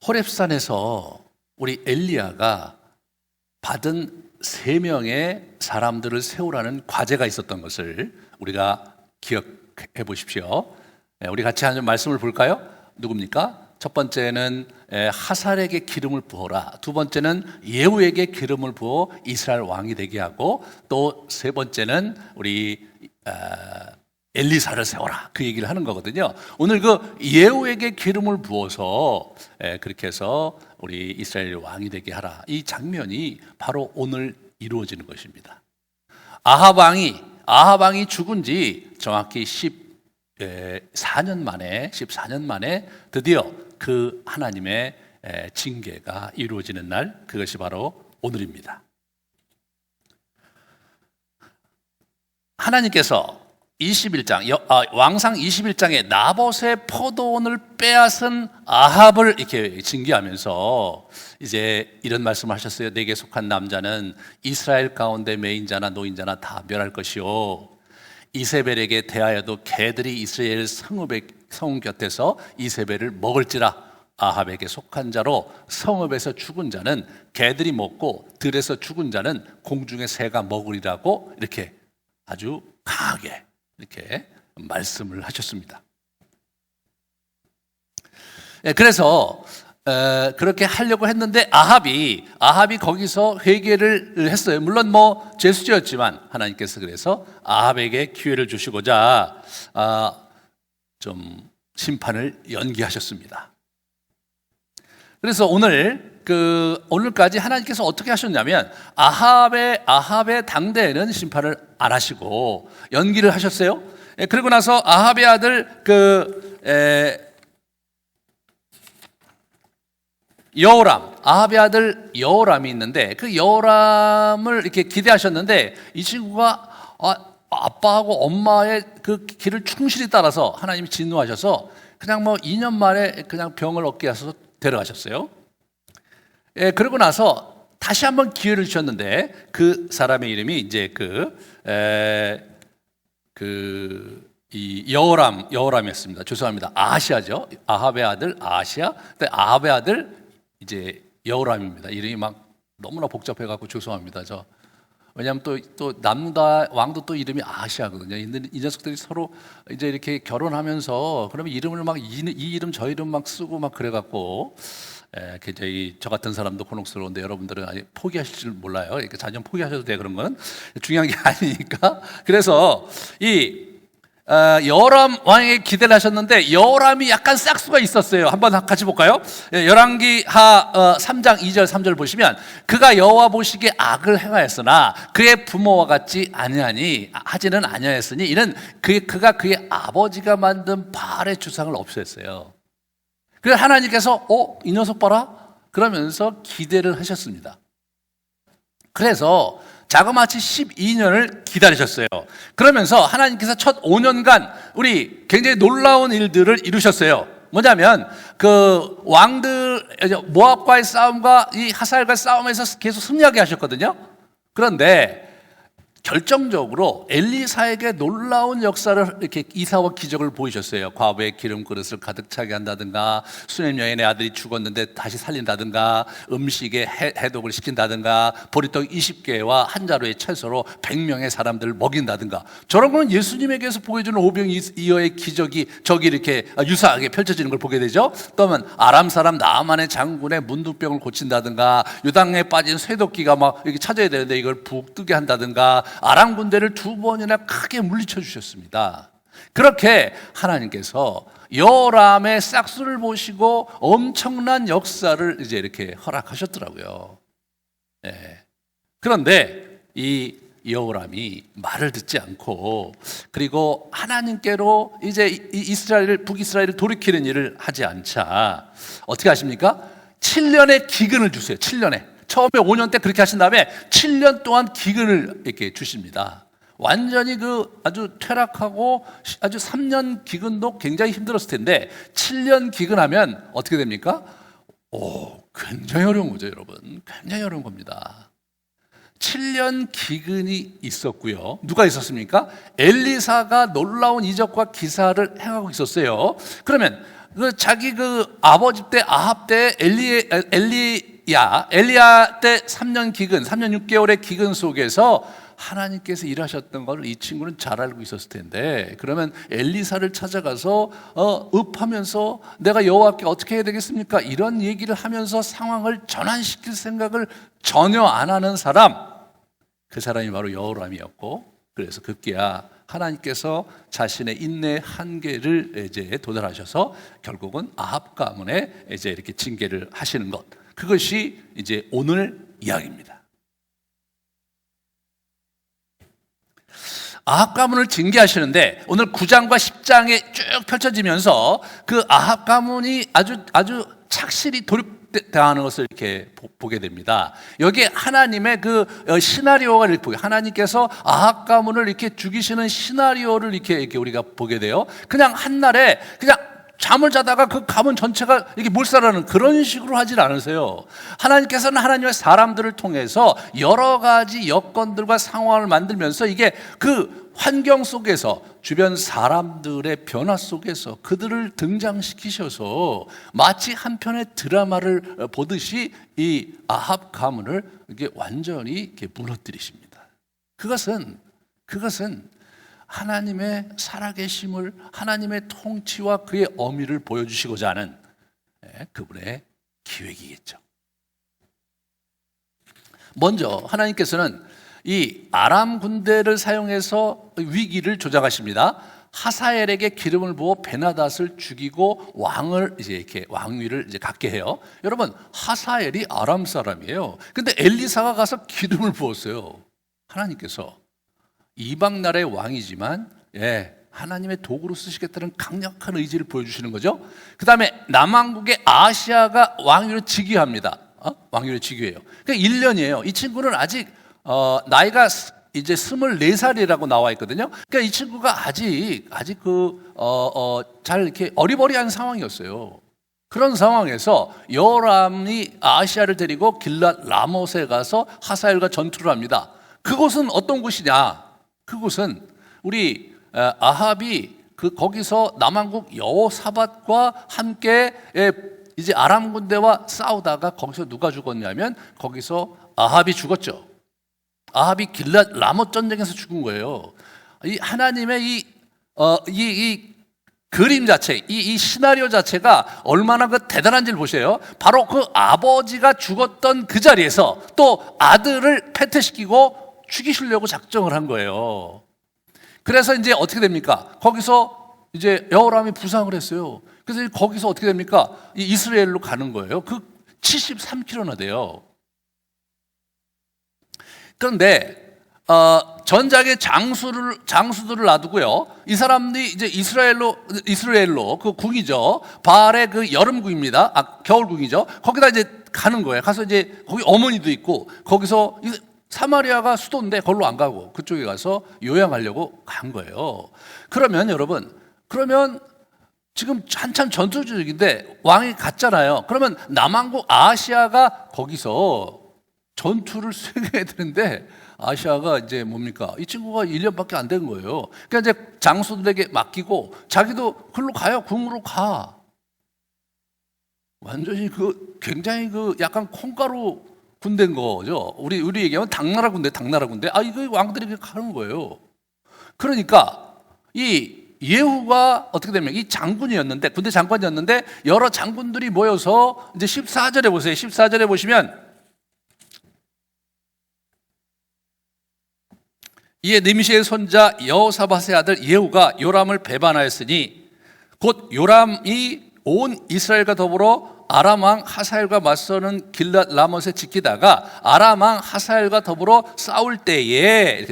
호렙산에서 우리 엘리야가 받은 3명의 사람들을 세우라는 과제가 있었던 것을 우리가 기억해 보십시오. 우리 같이 한 말씀을 볼까요? 누굽니까? 첫 번째는 하살에게 기름을 부어라. 두 번째는 예후에게 기름을 부어 이스라엘 왕이 되게 하고, 또 세 번째는 우리 엘리사를 세워라. 그 얘기를 하는 거거든요. 오늘 그 예후에게 기름을 부어서 그렇게 해서 우리 이스라엘 왕이 되게 하라. 이 장면이 바로 오늘 이루어지는 것입니다. 아합 왕이 죽은 지 정확히 14년 만에 드디어 그 하나님의 징계가 이루어지는 날, 그것이 바로 오늘입니다. 하나님께서 왕상 21장에 나봇의 포도원을 빼앗은 아합을 이렇게 징계하면서 이제 이런 말씀을 하셨어요. 내게 속한 남자는 이스라엘 가운데 매인자나 노인자나 다 멸할 것이요, 이세벨에게 대하여도 개들이 이스라엘 성읍 곁에서 이세벨을 먹을지라. 아합에게 속한 자로 성읍에서 죽은 자는 개들이 먹고 들에서 죽은 자는 공중의 새가 먹으리라고 이렇게 아주 강하게 이렇게 말씀을 하셨습니다. 그래서 그렇게 하려고 했는데 아합이 거기서 회개를 했어요. 물론 죄수지었지만 하나님께서 그래서 아합에게 기회를 주시고자 좀 심판을 연기하셨습니다. 그래서 오늘까지 하나님께서 어떻게 하셨냐면 아합의 당대에는 심판을 안 하시고 연기를 하셨어요. 그리고 나서 아합의 아들 아합의 아들 여호람이 있는데, 그 여호람을 이렇게 기대하셨는데 이 친구가 아빠하고 엄마의 그 길을 충실히 따라서 하나님이 진노하셔서 그냥 2년 만에 그냥 병을 얻게 하셔서 데려가셨어요. 그러고 나서 다시 한번 기회를 주셨는데 그 사람의 이름이 이제 여호람이었습니다. 죄송합니다. 아하시아죠. 아합의 아들 아하시아. 근데 아합의 아들 이제 여호람입니다. 이름이 너무나 복잡해갖고 죄송합니다. 왜냐하면 또 남다 왕도 또 이름이 아하시아거든요. 이 녀석들이 서로 이제 이렇게 결혼하면서 그러면 이름을 이 이름 저 이름 쓰고 그래갖고 굉장히 저 같은 사람도 곤혹스러운데 여러분들은 아예 포기하실 줄 몰라요. 이렇게 자녀 포기하셔도 돼. 그런 건 중요한 게 아니니까. 그래서 여호람 왕에게 기대를 하셨는데 여호람이 약간 싹수가 있었어요. 한번 같이 볼까요? 열왕기하 3장 2절 3절 보시면, 그가 여호와 보시기에 악을 행하였으나 그의 부모와 같지 하지는 아니하였으니 이는 그가 그의 아버지가 만든 바알의 주상을 없앴어요. 그래서 하나님께서 이 녀석 봐라 그러면서 기대를 하셨습니다. 그래서 자그마치 12년을 기다리셨어요. 그러면서 하나님께서 첫 5년간 우리 굉장히 놀라운 일들을 이루셨어요. 뭐냐면 그 왕들 모압과의 싸움과 이 하살과의 싸움에서 계속 승리하게 하셨거든요. 그런데 결정적으로 엘리사에게 놀라운 역사를 이렇게 이사와 기적을 보이셨어요. 과부에 기름 그릇을 가득 차게 한다든가, 수넴 여인의 아들이 죽었는데 다시 살린다든가, 음식에 해독을 시킨다든가, 보리떡 20개와 한 자루의 채소로 100명의 사람들을 먹인다든가, 저런 거는 예수님에게서 보여주는 오병이어의 기적이 저기 이렇게 유사하게 펼쳐지는 걸 보게 되죠. 또는 아람 사람 나아만의 장군의 문둥병을 고친다든가, 유당에 빠진 쇠도끼가 이렇게 찾아야 되는데 이걸 푹 뜨게 한다든가, 아람 군대를 2번이나 크게 물리쳐 주셨습니다. 그렇게 하나님께서 여호람의 싹수를 보시고 엄청난 역사를 이제 이렇게 허락하셨더라고요. 그런데 이 여호람이 말을 듣지 않고, 그리고 하나님께로 이제 북이스라엘을 돌이키는 일을 하지 않자 어떻게 하십니까? 7년의 기근을 주세요. 7년에. 처음에 5년 때 그렇게 하신 다음에 7년 동안 기근을 이렇게 주십니다. 완전히 아주 퇴락하고 아주 3년 기근도 굉장히 힘들었을 텐데 7년 기근하면 어떻게 됩니까? 굉장히 어려운 거죠, 여러분. 굉장히 어려운 겁니다. 7년 기근이 있었고요. 누가 있었습니까? 엘리사가 놀라운 이적과 기사를 행하고 있었어요. 그러면 자기 그 아버지 때 아합 때 엘리야 때 3년 기근, 3년 6개월의 기근 속에서 하나님께서 일하셨던 걸 이 친구는 잘 알고 있었을 텐데, 그러면 엘리사를 찾아가서 읍하면서 내가 여호와께 어떻게 해야 되겠습니까? 이런 얘기를 하면서 상황을 전환시킬 생각을 전혀 안 하는 사람, 그 사람이 바로 여호람이었고, 그래서 급기야 하나님께서 자신의 인내의 한계를 이제 도달하셔서 결국은 아합 가문에 이제 이렇게 징계를 하시는 것, 그것이 이제 오늘 이야기입니다. 아합 가문을 징계하시는데 오늘 9장과 10장에 쭉 펼쳐지면서 그 아합 가문이 아주 착실히 돌입당하는 것을 이렇게 보게 됩니다. 여기에 하나님의 그 시나리오가 이렇게 보게, 하나님께서 아합 가문을 이렇게 죽이시는 시나리오를 이렇게 우리가 보게 돼요. 그냥 한날에 그냥 잠을 자다가 그 가문 전체가 이렇게 몰살하는 그런 식으로 하질 않으세요. 하나님께서는 하나님의 사람들을 통해서 여러 가지 여건들과 상황을 만들면서 이게 그 환경 속에서 주변 사람들의 변화 속에서 그들을 등장시키셔서 마치 한 편의 드라마를 보듯이 이 아합 가문을 이렇게 완전히 이렇게 무너뜨리십니다. 그것은 하나님의 살아계심을, 하나님의 통치와 그의 어미를 보여주시고자 하는 그분의 기획이겠죠. 먼저 하나님께서는 이 아람 군대를 사용해서 위기를 조장하십니다. 하사엘에게 기름을 부어 베나닷을 죽이고 왕을 이제 이렇게 왕위를 이제 갖게 해요. 여러분, 하사엘이 아람 사람이에요. 근데 엘리사가 가서 기름을 부었어요. 하나님께서 이방 나라의 왕이지만 하나님의 도구로 쓰시겠다는 강력한 의지를 보여주시는 거죠. 그 다음에 남왕국의 아시아가 왕위를 즉위합니다. 왕위를 즉위해요. 그러니까 1년이에요. 이 친구는 아직 나이가 이제 24살이라고 나와 있거든요. 그러니까 이 친구가 아직 잘 이렇게 어리버리한 상황이었어요. 그런 상황에서 여호람이 아시아를 데리고 길랏 라못에 가서 하사엘과 전투를 합니다. 그곳은 어떤 곳이냐? 그곳은 우리 아합이 거기서 남왕국 여호사밧과 함께 이제 아람 군대와 싸우다가 거기서 누가 죽었냐면 거기서 아합이 죽었죠. 아합이 길랏 라못 전쟁에서 죽은 거예요. 이 하나님의 이 그림 자체, 이 시나리오 자체가 얼마나 그 대단한지를 보세요. 바로 그 아버지가 죽었던 그 자리에서 또 아들을 패퇴시키고 죽이시려고 작정을 한 거예요. 그래서 이제 어떻게 됩니까? 거기서 이제 여호람이 부상을 했어요. 그래서 거기서 어떻게 됩니까? 이스라엘로 가는 거예요. 그 73km나 돼요. 그런데 전작의 장수들을 놔두고요. 이 사람들이 이제 이스라엘로 그 궁이죠. 바알의 그 여름궁입니다. 겨울궁이죠. 거기다 이제 가는 거예요. 가서 이제 거기 어머니도 있고 거기서 사마리아가 수도인데 거기로 안 가고 그쪽에 가서 요양하려고 간 거예요. 그러면 여러분, 지금 한참 전투 중인데 왕이 갔잖아요. 그러면 남왕국 아시아가 거기서 전투를 수행해야 되는데 아시아가 이제 뭡니까? 이 친구가 1년밖에 안 된 거예요. 그러니까 이제 장수들에게 맡기고 자기도 글로 가요. 궁으로 가. 완전히 굉장히 약간 콩가루 군대인 거죠. 우리 얘기하면 당나라 군대. 이거 왕들이 그렇게 가는 거예요. 그러니까 이 예후가 어떻게 되면 이 장군이었는데, 군대 장관이었는데 여러 장군들이 모여서 이제 14절에 보세요. 14절에 보시면 이에 느미시의 손자 여호사밧의 아들 예후가 요람을 배반하였으니 곧 요람이 온 이스라엘과 더불어 아람 왕 하사엘과 맞서는 길랏 라못에 지키다가 아람 왕 하사엘과 더불어 싸울 때에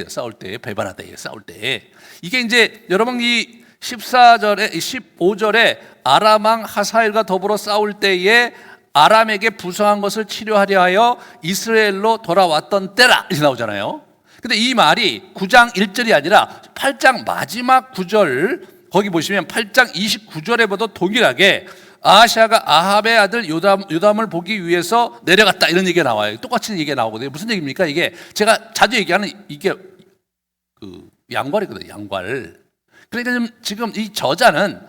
배반하다, 싸울 때에 이게 이제 여러분 이 14절에 15절에 아람 왕 하사엘과 더불어 싸울 때에 아람에게 부서한 것을 치료하려 하여 이스라엘로 돌아왔던 때라 이렇게 나오잖아요. 근데 이 말이 9장 1절이 아니라 8장 마지막 9절, 거기 보시면 8장 29절에 봐도 동일하게 아시아가 아합의 아들 요담을 보기 위해서 내려갔다 이런 얘기가 나와요. 똑같은 얘기가 나오거든요. 무슨 얘기입니까? 이게 제가 자주 얘기하는 이게 양괄이거든요. 양괄. 그러니까 지금 이 저자는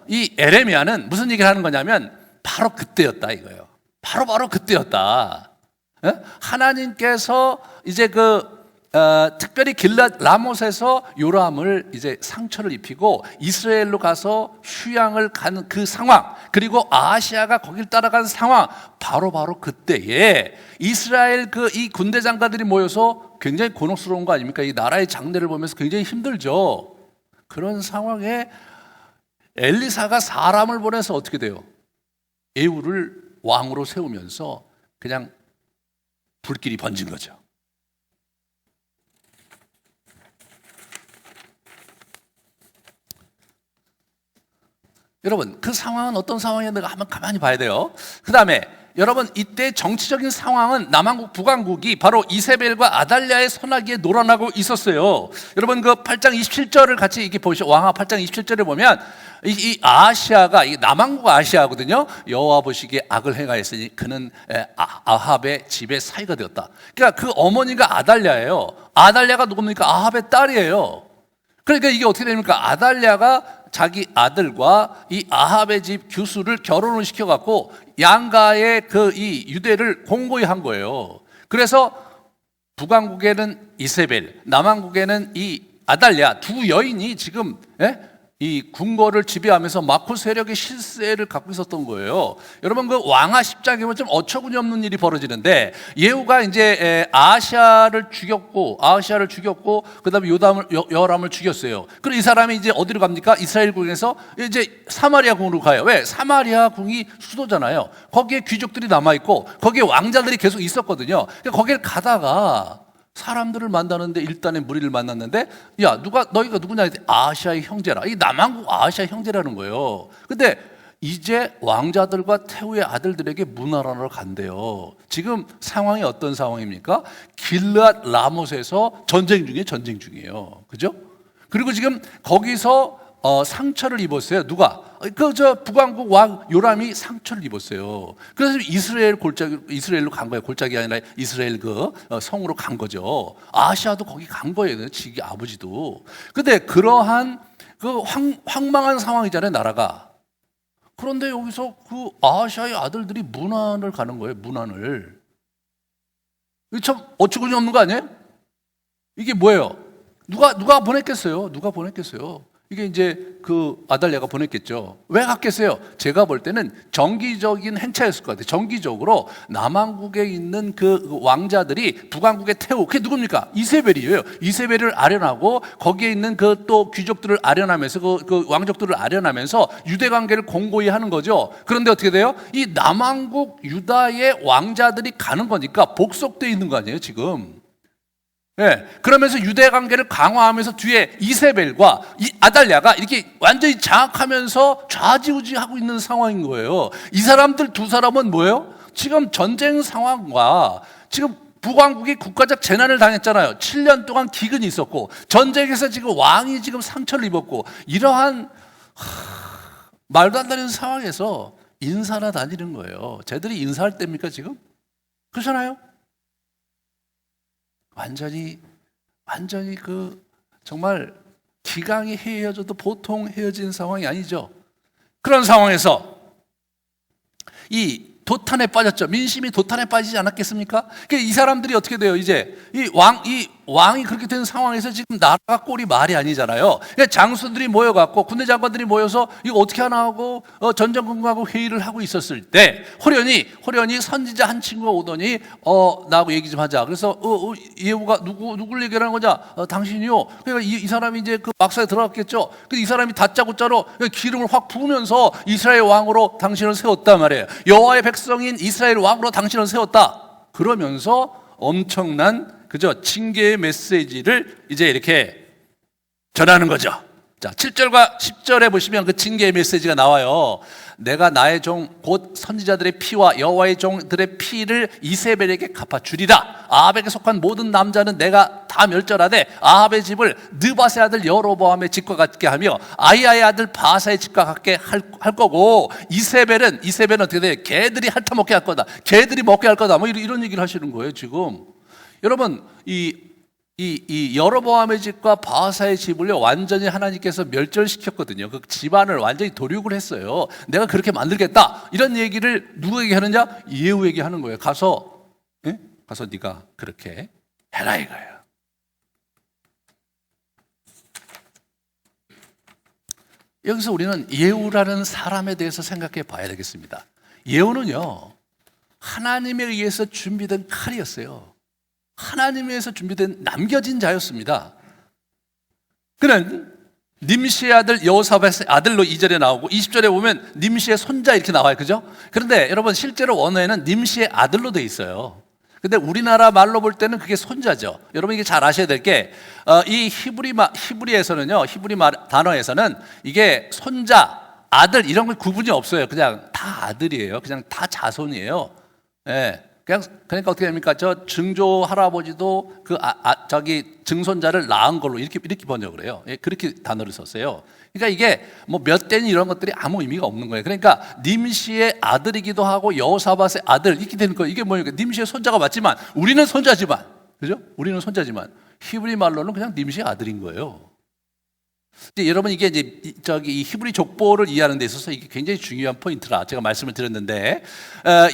이 에레미야는 무슨 얘기를 하는 거냐면 바로 그때였다 이거예요. 바로 그때였다. 하나님께서 이제 특별히 길랏 라못에서 요람을 이제 상처를 입히고 이스라엘로 가서 휴양을 가는 그 상황, 그리고 아하시아가 거길 따라간 상황, 바로 그때에 이스라엘 이 군대 장관들이 모여서 굉장히 곤혹스러운 거 아닙니까? 이 나라의 장례를 보면서 굉장히 힘들죠. 그런 상황에 엘리사가 사람을 보내서 어떻게 돼요? 예후를 왕으로 세우면서 그냥 불길이 번진 거죠. 여러분, 그 상황은 어떤 상황이었는가 한번 가만히 봐야 돼요. 그 다음에 여러분, 이때 정치적인 상황은 남한국 북왕국이 바로 이세벨과 아달랴의 선악기에 놀아나고 있었어요. 여러분, 그 8장 27절을 같이 이렇게 보시죠. 왕하 8장 27절에 보면 이 아하시아가, 이 남한국 아하시아거든요. 여호와 보시기에 악을 행하였으니 그는 아합의 집에 사위가 되었다. 그러니까 그 어머니가 아달랴예요. 아달랴가 누굽니까? 아합의 딸이에요. 그러니까 이게 어떻게 됩니까? 아달랴가 자기 아들과 이 아합의 집 규수를 결혼을 시켜갖고 양가의 이 유대를 공고히 한 거예요. 그래서 북왕국에는 이세벨, 남왕국에는 이 아달랴, 두 여인이 지금 이 궁궐을 지배하면서 마코 세력의 실세를 갖고 있었던 거예요. 여러분, 그 왕하 10장에 보면 좀 어처구니 없는 일이 벌어지는데, 예후가 이제 아하시아를 죽였고 그다음에 여호람을 죽였어요. 그리고 이 사람이 이제 어디로 갑니까? 이스라엘궁에서 이제 사마리아궁으로 가요. 왜? 사마리아궁이 수도잖아요. 거기에 귀족들이 남아 있고 거기에 왕자들이 계속 있었거든요. 그러니까 거길 가다가 사람들을 만나는데 일단에 무리를 만났는데, 야, 너희가 누구냐? 아하시아의 형제라. 이 남한국 아하시아 형제라는 거예요. 근데 이제 왕자들과 태후의 아들들에게 문하라를 간대요. 지금 상황이 어떤 상황입니까? 길랏 라못에서 전쟁 중이에요. 그죠? 그리고 지금 거기서 상처를 입었어요. 누가? 북왕국 왕 요람이 상처를 입었어요. 그래서 이스라엘로 간 거예요. 골짜기 아니라 이스라엘 성으로 간 거죠. 아시아도 거기 간 거예요. 지기 아버지도. 근데 그러한 황망한 상황이잖아요, 나라가. 그런데 여기서 그 아시아의 아들들이 문안을 가는 거예요. 문안을. 이게 참 어처구니 없는 거 아니에요? 이게 뭐예요? 누가 보냈겠어요? 이게 이제 그 아달랴가 보냈겠죠. 왜 갔겠어요? 제가 볼 때는 정기적인 행차였을 것 같아요. 정기적으로 남한국에 있는 그 왕자들이 북왕국에 태우, 그게 누굽니까? 이세벨이에요. 이세벨을 아련하고 거기에 있는 그 또 귀족들을 아련하면서 그 왕족들을 아련하면서 유대 관계를 공고히 하는 거죠. 그런데 어떻게 돼요? 이 남한국 유다의 왕자들이 가는 거니까 복속돼 있는 거 아니에요, 지금? 그러면서 유대 관계를 강화하면서 뒤에 이세벨과 아달랴가 이렇게 완전히 장악하면서 좌지우지하고 있는 상황인 거예요. 이 사람들 두 사람은 뭐예요? 지금 전쟁 상황과 지금 북왕국이 국가적 재난을 당했잖아요. 7년 동안 기근이 있었고 전쟁에서 지금 왕이 지금 상처를 입었고, 이러한 말도 안 되는 상황에서 인사나 다니는 거예요. 쟤들이 인사할 때입니까 지금? 그렇잖아요. 완전히 정말 기강이 헤어져도 보통 헤어진 상황이 아니죠. 그런 상황에서 이 도탄에 빠졌죠. 민심이 도탄에 빠지지 않았겠습니까? 이 사람들이 어떻게 돼요? 이제 이 왕이 그렇게 된 상황에서 지금 나라가 꼴이 말이 아니잖아요. 장수들이 모여갖고 군대 장관들이 모여서 이거 어떻게 하나 하고 전전긍긍하고 회의를 하고 있었을 때 호련히 선지자 한 친구가 오더니 나하고 얘기 좀 하자. 그래서 예후가 누굴 얘기하는 거냐? 당신이요. 그러니까 이 사람이 이제 그 막사에 들어갔겠죠. 그래서 이 사람이 다짜고짜로 기름을 확 부으면서 이스라엘 왕으로 당신을 세웠단 말이에요. 여호와의 백성인 이스라엘 왕으로 당신을 세웠다. 그러면서 엄청난 징계의 메시지를 이제 이렇게 전하는 거죠. 자, 7절과 10절에 보시면 그 징계의 메시지가 나와요. 내가 나의 종 곧 선지자들의 피와 여호와의 종들의 피를 이세벨에게 갚아주리라. 아합에게 속한 모든 남자는 내가 다 멸절하되 아합의 집을 느밧의 아들 여로보암의 집과 같게 하며 아히야의 아들 바사의 집과 같게 할 거고, 이세벨은 어떻게 돼? 개들이 핥아먹게 할 거다. 개들이 먹게 할 거다. 뭐 이런 얘기를 하시는 거예요 지금. 여러분, 이 이 여로보암의 집과 바하사의 집을요 완전히 하나님께서 멸절시켰거든요. 그 집안을 완전히 도륙을 했어요. 내가 그렇게 만들겠다 이런 얘기를 누구에게 하느냐? 예후에게 하는 거예요. 가서 가서 네가 그렇게 해라 이거예요. 여기서 우리는 예후라는 사람에 대해서 생각해 봐야 되겠습니다. 예후는요 하나님에 의해서 준비된 칼이었어요. 하나님에 의해서 준비된 남겨진 자였습니다. 그는 님시의 아들 여호사밧의 아들로 2절에 나오고 20절에 보면 님시의 손자 이렇게 나와요. 그죠? 그런데 여러분 실제로 원어에는 님시의 아들로 돼 있어요. 근데 우리나라 말로 볼 때는 그게 손자죠. 여러분 이게 잘 아셔야 될 게 이 히브리에서는요, 히브리 단어에서는 이게 손자, 아들 이런 거 구분이 없어요. 그냥 다 아들이에요. 그냥 다 자손이에요. 예. 그러니까 어떻게 됩니까? 저 증조 할아버지도 저기 증손자를 낳은 걸로 이렇게 번역을 해요. 예, 그렇게 단어를 썼어요. 그러니까 이게 뭐 몇 대니 이런 것들이 아무 의미가 없는 거예요. 그러니까 님시의 아들이기도 하고 여호사밧의 아들 이렇게 되는 거예요. 이게 뭐니까 님시의 손자가 맞지만 우리는 손자지만, 그죠? 우리는 손자지만 히브리 말로는 그냥 님시의 아들인 거예요. 이제 여러분 이게 이제 이 히브리 족보를 이해하는 데 있어서 이게 굉장히 중요한 포인트라 제가 말씀을 드렸는데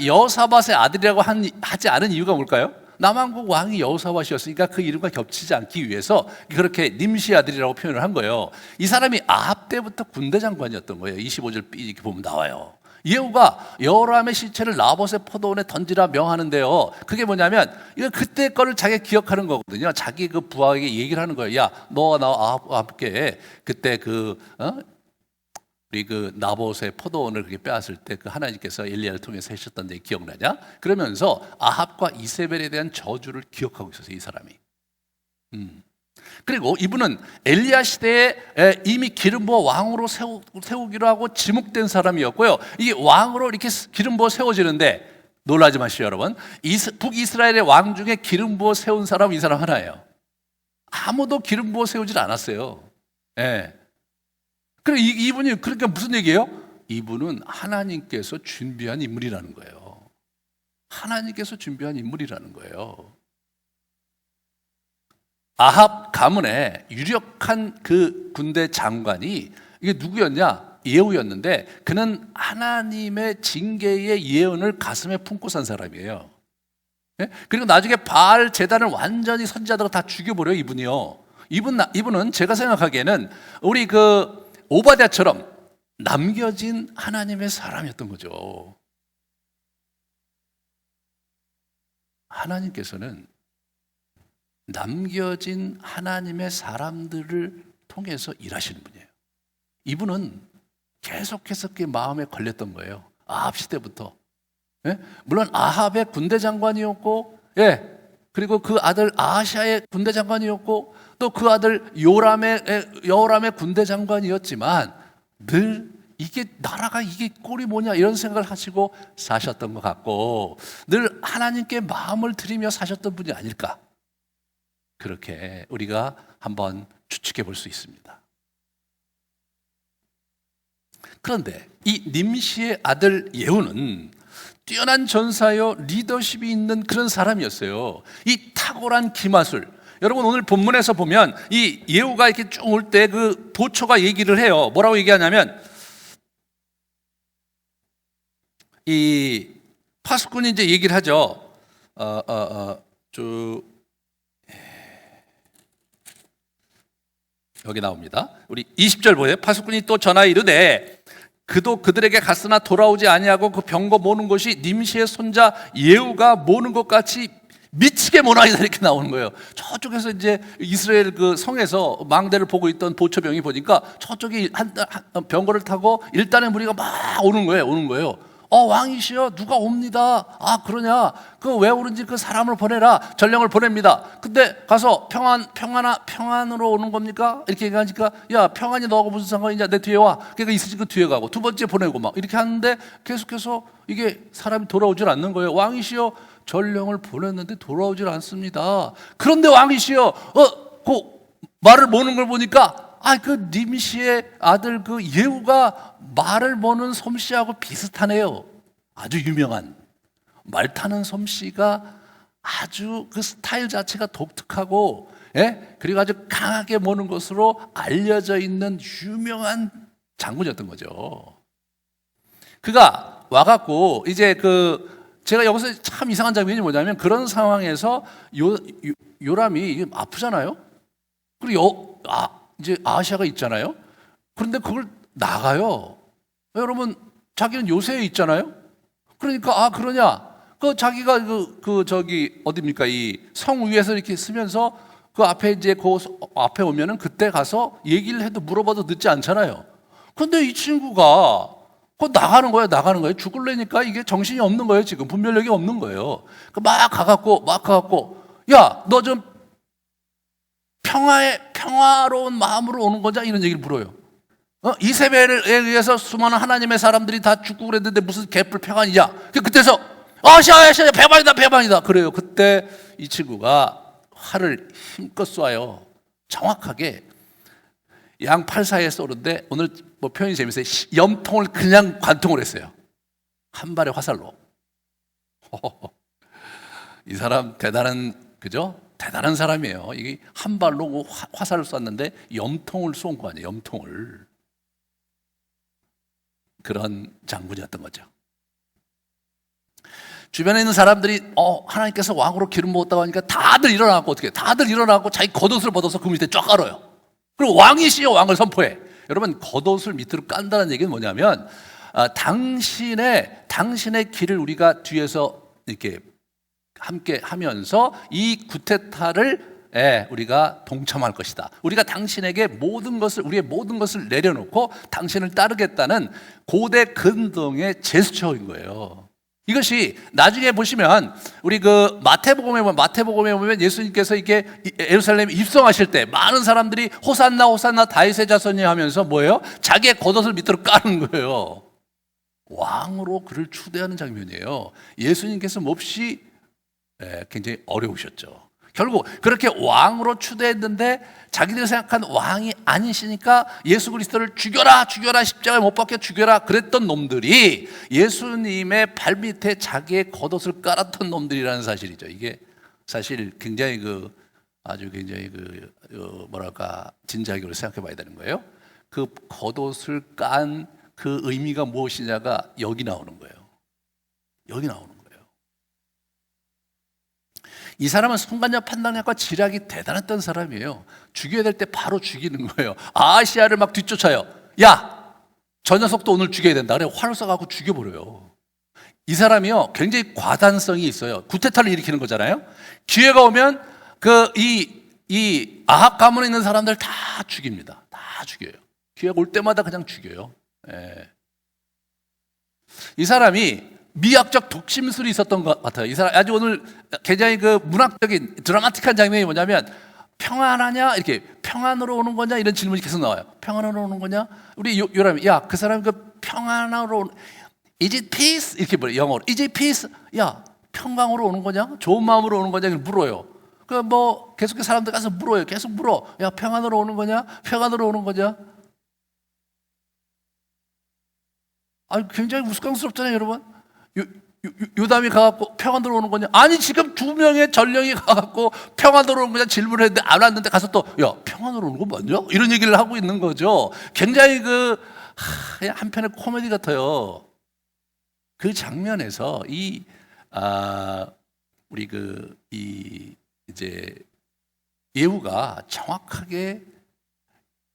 여호사밧의 아들이라고 하지 않은 이유가 뭘까요? 남왕국 왕이 여호사밧이었으니까 그 이름과 겹치지 않기 위해서 그렇게 님시 아들이라고 표현을 한 거예요. 이 사람이 아합 때부터 군대 장관이었던 거예요. 25절 이렇게 보면 나와요. 예후가 여호람의 시체를 나봇의 포도원에 던지라 명하는데요. 그게 뭐냐면 이거 그때 거를 자기가 기억하는 거거든요. 자기 그 부하에게 얘기를 하는 거예요. 야, 너와 나와 함께 그때 우리 그 나봇의 포도원을 그렇게 빼앗을 때 그 하나님께서 엘리야를 통해서 하셨던 데 기억나냐? 그러면서 아합과 이세벨에 대한 저주를 기억하고 있었어요. 이 사람이. 그리고 이분은 엘리야 시대에 이미 기름 부어 왕으로 세우기로 하고 지목된 사람이었고요. 이게 왕으로 이렇게 기름 부어 세워지는데 놀라지 마시오 여러분. 북이스라엘의 왕 중에 기름 부어 세운 사람은 이 사람 하나예요. 아무도 기름 부어 세우질 않았어요. 예. 그래 이분이 그러니까 무슨 얘기예요? 이분은 하나님께서 준비한 인물이라는 거예요. 하나님께서 준비한 인물이라는 거예요. 아합 가문의 유력한 그 군대 장관이 이게 누구였냐? 예후였는데 그는 하나님의 징계의 예언을 가슴에 품고 산 사람이에요. 예? 그리고 나중에 바알 제단을 완전히 선지자들을 다 죽여버려요. 이분이요. 이분은 제가 생각하기에는 우리 그 오바댜처럼 남겨진 하나님의 사람이었던 거죠. 하나님께서는 남겨진 하나님의 사람들을 통해서 일하시는 분이에요. 이분은 계속해서 그 마음에 걸렸던 거예요. 아합 시대부터. 예? 물론 아합의 군대 장관이었고, 예, 그리고 그 아들 아하샤의 군대 장관이었고, 또 그 아들 여호람의 군대 장관이었지만 늘 이게 나라가 이게 꼴이 뭐냐 이런 생각을 하시고 사셨던 것 같고 늘 하나님께 마음을 드리며 사셨던 분이 아닐까. 그렇게 우리가 한번 추측해 볼 수 있습니다. 그런데 이 님시의 아들 예후는 뛰어난 전사요 리더십이 있는 그런 사람이었어요. 이 탁월한 기마술. 여러분 오늘 본문에서 보면 이 예후가 이렇게 쭉 올 때 그 보초가 얘기를 해요. 뭐라고 얘기하냐면 이 파수꾼이 이제 얘기를 하죠. 여기 나옵니다. 우리 20절 보세요. 파수꾼이 또 전하여 이르되 그도 그들에게 갔으나 돌아오지 아니하고 그 병거 모는 것이 님시의 손자 예후가 모는 것 같이 미치게 모나이다 이렇게 나오는 거예요. 저쪽에서 이제 이스라엘 그 성에서 망대를 보고 있던 보초병이 보니까 저쪽에 한 병거를 타고 일단의 무리가 막 오는 거예요. 왕이시여 누가 옵니다. 아 그러냐? 그 왜 오는지 그 사람을 보내라. 전령을 보냅니다. 근데 가서 평안으로 오는 겁니까? 이렇게 얘기하니까 야 평안이 너하고 무슨 상관이냐? 내 뒤에 와. 그러니까 이스라엘 그 뒤에 가고 두 번째 보내고 막 이렇게 하는데 계속해서 이게 사람이 돌아오질 않는 거예요. 왕이시여 전령을 보냈는데 돌아오질 않습니다. 그런데 왕이시여 그 말을 모는 걸 보니까 그 님시의 아들 그 예후가 말을 모는 솜씨하고 비슷하네요. 아주 유명한 말 타는 솜씨가 아주 그 스타일 자체가 독특하고 예? 그리고 아주 강하게 모는 것으로 알려져 있는 유명한 장군이었던 거죠. 그가 와갖고 이제 제가 여기서 참 이상한 장면이 뭐냐면, 그런 상황에서 요람이 아프잖아요. 그리고 이제 아시아가 있잖아요. 그런데 그걸 나가요. 여러분, 자기는 요새에 있잖아요. 그러니까 그러냐? 자기가 저기 어디입니까? 이 성 위에서 이렇게 쓰면서 그 앞에 이제 앞에 오면은 그때 가서 얘기를 해도 물어봐도 늦지 않잖아요. 그런데 이 친구가 나가는 거예요. 죽을래니까 이게 정신이 없는 거예요. 지금 분별력이 없는 거예요. 막 가갖고, 야, 너 좀 평화로운 마음으로 오는 거냐? 이런 얘기를 물어요. 이세벨에 의해서 수많은 하나님의 사람들이 다 죽고 그랬는데 무슨 개뿔 평안이냐? 그때서 아시아 배반이다. 그래요. 그때 이 친구가 활을 힘껏 쏴요. 정확하게 양 팔 사이에 쏘는데, 오늘 뭐 표현이 재밌어요. 염통을 그냥 관통을 했어요. 한 발의 화살로. 이 사람 그죠? 대단한 사람이에요. 이게 한 발로 화살을 쐈는데 염통을 쏜 거 아니에요. 염통을. 그런 장군이었던 거죠. 주변에 있는 사람들이 하나님께서 왕으로 기름 부었다고 하니까 다들 일어나고 자기 겉옷을 벗어서 그 밑에 쫙 깔아요. 그리고 왕이시여 왕을 선포해. 여러분, 겉옷을 밑으로 깐다는 얘기는 뭐냐면, 당신의 길을 우리가 뒤에서 이렇게 함께 하면서 이 구테타를 우리가 동참할 것이다. 우리가 당신에게 우리의 모든 것을 내려놓고 당신을 따르겠다는 고대 근동의 제스처인 거예요. 이것이 나중에 보시면 우리 마태복음에 보면 예수님께서 이렇게 예루살렘에 입성하실 때 많은 사람들이 호산나 다윗의 자손이 하면서 뭐예요? 자기의 겉옷을 밑으로 까는 거예요. 왕으로 그를 추대하는 장면이에요. 예수님께서 몹시 굉장히 어려우셨죠. 결국 그렇게 왕으로 추대했는데 자기들이 생각한 왕이 아니시니까 예수 그리스도를 죽여라 십자가에 못 박혀 죽여라 그랬던 놈들이 예수님의 발밑에 자기의 겉옷을 깔았던 놈들이라는 사실이죠. 이게 사실 굉장히 아주 굉장히 뭐랄까 진지하게 생각해 봐야 되는 거예요. 그 겉옷을 깐 그 의미가 무엇이냐가 여기 나오는 거예요. 여기 나오는 거예요. 이 사람은 순간적 판단력과 지략이 대단했던 사람이에요. 죽여야 될 때 바로 죽이는 거예요. 아시아를 막 뒤쫓아요. 야, 저 녀석도 오늘 죽여야 된다. 그래 활을 쏴갖고 죽여버려요. 이 사람이요 굉장히 과단성이 있어요. 구테타를 일으키는 거잖아요. 기회가 오면 이 아합 가문에 있는 사람들 다 죽입니다. 다 죽여요. 기회가 올 때마다 그냥 죽여요. 이 사람이 미학적 독심술이 있었던 것 같아요. 이 사람 아주 오늘 굉장히 문학적인 드라마틱한 장면이 뭐냐면, 평안하냐? 이렇게 평안으로 오는 거냐? 이런 질문이 계속 나와요. 평안으로 오는 거냐? 우리 요람이 그 사람 평안으로 Is it peace? 이렇게 물어요. 영어로 Is it peace? 야, 평강으로 오는 거냐? 좋은 마음으로 오는 거냐? 물어요. 계속 사람들 가서 물어요. 계속 물어. 야, 평안으로 오는 거냐? 평안으로 오는 거냐? 굉장히 우스꽝스럽잖아요, 여러분. 요담이 가갖고 평안으로 오는 거냐? 아니, 지금 2명의 전령이 가갖고 평안으로 오는 거냐 질문을 했는데 안 왔는데 가서 또 평안으로 오는 거 맞냐? 이런 얘기를 하고 있는 거죠. 굉장히 한편의 코미디 같아요. 그 장면에서 우리 이제 예후가 정확하게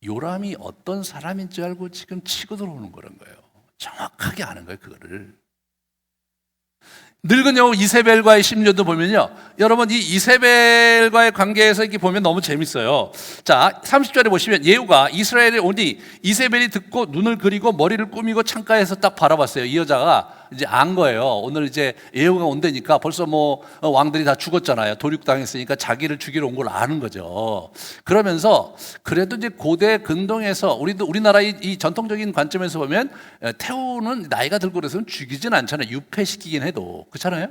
요람이 어떤 사람인 줄 알고 지금 치고 들어오는 거란 거예요. 정확하게 아는 거예요, 그거를. 늙은 여우 이세벨과의 심려도 보면요, 여러분 이 이세벨과의 관계에서 이렇게 보면 너무 재밌어요. 자, 30절에 보시면 예후가 이스라엘에 오니 이세벨이 듣고 눈을 그리고 머리를 꾸미고 창가에서 딱 바라봤어요. 이 여자가 이제 안 거예요. 오늘 이제 예후가 온다니까 벌써 왕들이 다 죽었잖아요. 도륙당했으니까 자기를 죽이러 온 걸 아는 거죠. 그러면서 그래도 이제 고대 근동에서 우리나라 이 전통적인 관점에서 보면 태우는 나이가 들고 그래서는 죽이진 않잖아요. 유폐시키긴 해도. 그렇잖아요.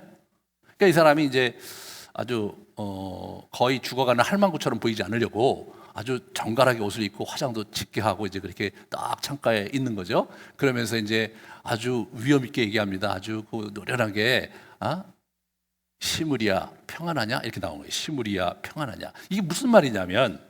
그러니까 이 사람이 이제 아주 거의 죽어가는 할망구처럼 보이지 않으려고 아주 정갈하게 옷을 입고 화장도 짙게 하고 이제 그렇게 딱 창가에 있는 거죠. 그러면서 이제 아주 위험 있게 얘기합니다. 아주 노련하게 시므리야 평안하냐? 이렇게 나오는 거예요. 시므리야 평안하냐? 이게 무슨 말이냐면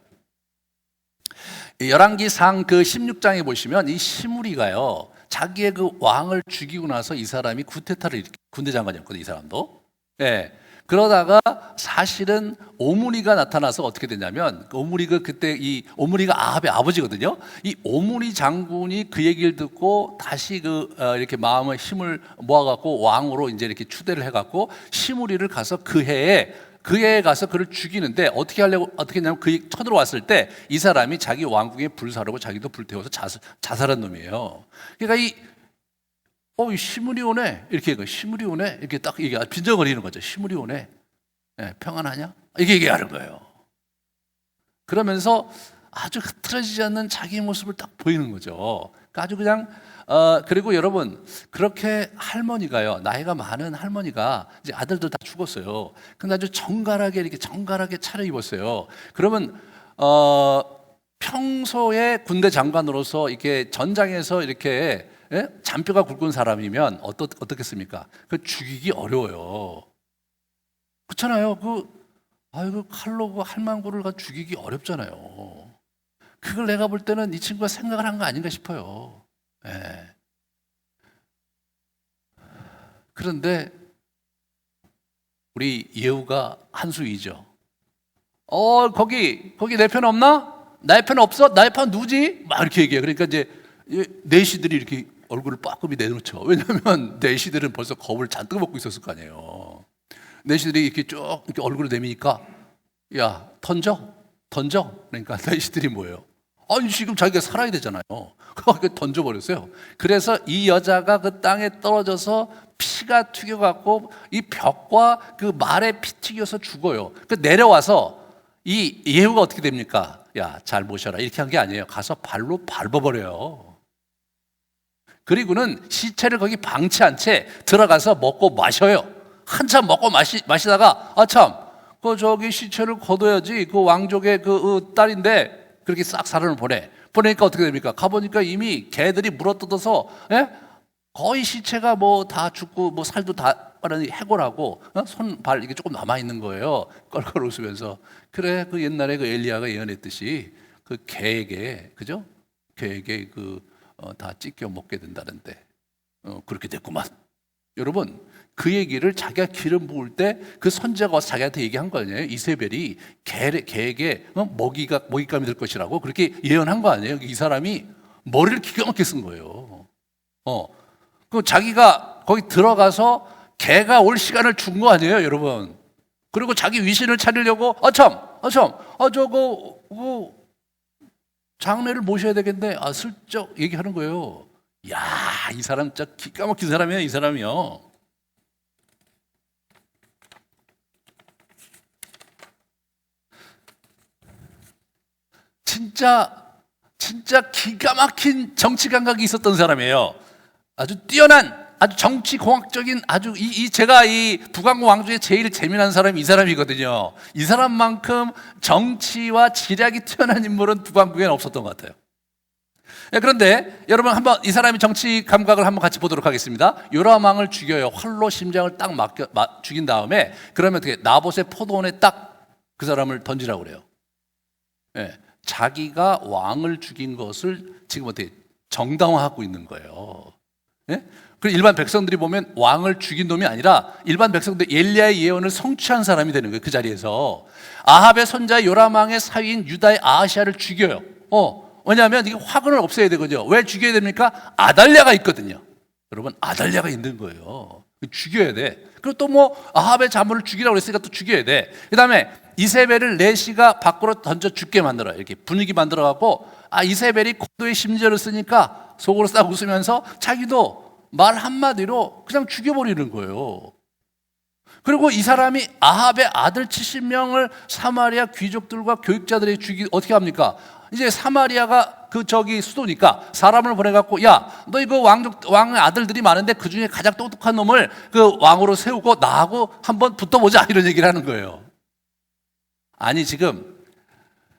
열왕기상 그 16장에 보시면 이 시므리가요 자기의 그 왕을 죽이고 나서 이 사람이 쿠데타를 군대 장관이었거든요. 이 사람도. 예. 그러다가 사실은 오므리가 나타나서 어떻게 되냐면 오므리가 그때 이 오므리가 아합의 아버지거든요. 이 오므리 장군이 그 얘기를 듣고 다시 이렇게 마음의 힘을 모아갖고 왕으로 이제 이렇게 추대를 해갖고 시므리를 가서 그 해에 가서 그를 죽이는데 어떻게 했냐면 그 쳐들어왔을 때 이 사람이 자기 왕궁에 불사르고 자기도 불태워서 자살한 놈이에요. 그러니까 이 시므리 오네 이렇게 시므리 오네 이렇게 딱 이게 빈정거리는 거죠. 시므리 오네, 네, 평안하냐? 이게 얘기하는 거예요. 그러면서 아주 흐트러지지 않는 자기 모습을 딱 보이는 거죠. 그러니까 아주 그냥 그리고 여러분 그렇게 할머니가요 나이가 많은 할머니가 이제 아들들 다 죽었어요. 근데 아주 정갈하게 이렇게 정갈하게 차려입었어요. 그러면 평소에 군대 장관으로서 이렇게 전장에서 이렇게 잔뼈가 굵은 사람이면 어떻겠습니까? 그 죽이기 어려워요. 그렇잖아요. 그 칼로 그 할망구를 죽이기 어렵잖아요. 그걸 내가 볼 때는 이 친구가 생각을 한 거 아닌가 싶어요. 예. 그런데 우리 예후가 한수이죠. 거기 내 편 없나? 나의 편 없어? 나의 편 누구지? 막 이렇게 얘기해요. 그러니까 이제 내시들이 이렇게 얼굴을 빠끔히 내놓죠. 왜냐하면 내시들은 벌써 겁을 잔뜩 먹고 있었을 거 아니에요. 내시들이 이렇게 쭉 이렇게 얼굴을 내미니까 야 던져. 그러니까 내시들이 뭐예요? 아니 지금 자기가 살아야 되잖아요. 그렇게 던져버렸어요. 그래서 이 여자가 그 땅에 떨어져서 피가 튀겨갖고 이 벽과 그 말에 피 튀겨서 죽어요. 그 내려와서 이 예후가 어떻게 됩니까? 야 잘 모셔라 이렇게 한 게 아니에요. 가서 발로 밟아버려요. 그리고는 시체를 거기 방치한 채 들어가서 먹고 마셔요. 한참 먹고 마시다가 저기 시체를 걷어야지 그 왕족의 그 딸인데 그렇게 싹 사람을 보내니까 어떻게 됩니까? 가보니까 이미 개들이 물어뜯어서 거의 시체가 뭐 다 죽고 뭐 살도 다 해골하고 손, 발 이게 조금 남아 있는 거예요. 껄껄 웃으면서 그래 그 옛날에 그 엘리야가 예언했듯이 그 개에게 그죠? 개에게 다 찢겨 먹게 된다는데 그렇게 됐구만. 여러분 그 얘기를 자기가 기름 부을 때 그 선지자가 와서 자기한테 얘기한 거 아니에요? 이세벨이 개에게 먹잇감이 될 것이라고 그렇게 예언한 거 아니에요? 이 사람이 머리를 기가 막히게 쓴 거예요. 그 자기가 거기 들어가서 개가 올 시간을 준 거 아니에요, 여러분? 그리고 자기 위신을 차리려고 저거 장례를 모셔야 되겠네. 슬쩍 얘기하는 거예요. 야, 이 사람 진짜 기가 막힌 사람이에요, 이 사람이요. 진짜 기가 막힌 정치 감각이 있었던 사람이에요. 아주 뛰어난, 아주 정치 공학적인 제가 이 북왕국 왕 중에 제일 재미난 사람이 이 사람이거든요. 이 사람만큼 정치와 지략이 뛰어난 인물은 북왕국에는 없었던 것 같아요. 그런데 여러분 한번 이 사람이 정치 감각을 한번 같이 보도록 하겠습니다. 요람 왕을 죽여요. 활로 심장을 딱 죽인 다음에 그러면 어떻게 나봇의 포도원에 딱 그 사람을 던지라고 그래요. 자기가 왕을 죽인 것을 지금 어떻게 정당화하고 있는 거예요. 그리고 일반 백성들이 보면 왕을 죽인 놈이 아니라 일반 백성들 엘리야의 예언을 성취한 사람이 되는 거예요. 그 자리에서 아합의 손자 요람 왕의 사위인 유다의 아하시아를 죽여요. 왜냐하면 이게 화근을 없애야 되거든요. 왜 죽여야 됩니까? 아달랴가 있거든요. 여러분 아달랴가 있는 거예요. 죽여야 돼. 그리고 또 아합의 자문을 죽이라고 그랬으니까 또 죽여야 돼. 그 다음에 이세벨을 내시가 밖으로 던져 죽게 만들어요. 이렇게 분위기 만들어 갖고 이세벨이 고도의 심지어를 쓰니까 속으로 싹 웃으면서 자기도 말 한마디로 그냥 죽여버리는 거예요. 그리고 이 사람이 아합의 아들 70명을 사마리아 귀족들과 교육자들이 어떻게 합니까? 이제 사마리아가 수도니까 사람을 보내갖고 야, 너 이거 왕의 아들들이 많은데 그 중에 가장 똑똑한 놈을 그 왕으로 세우고 나하고 한번 붙어보자 이런 얘기를 하는 거예요. 아니 지금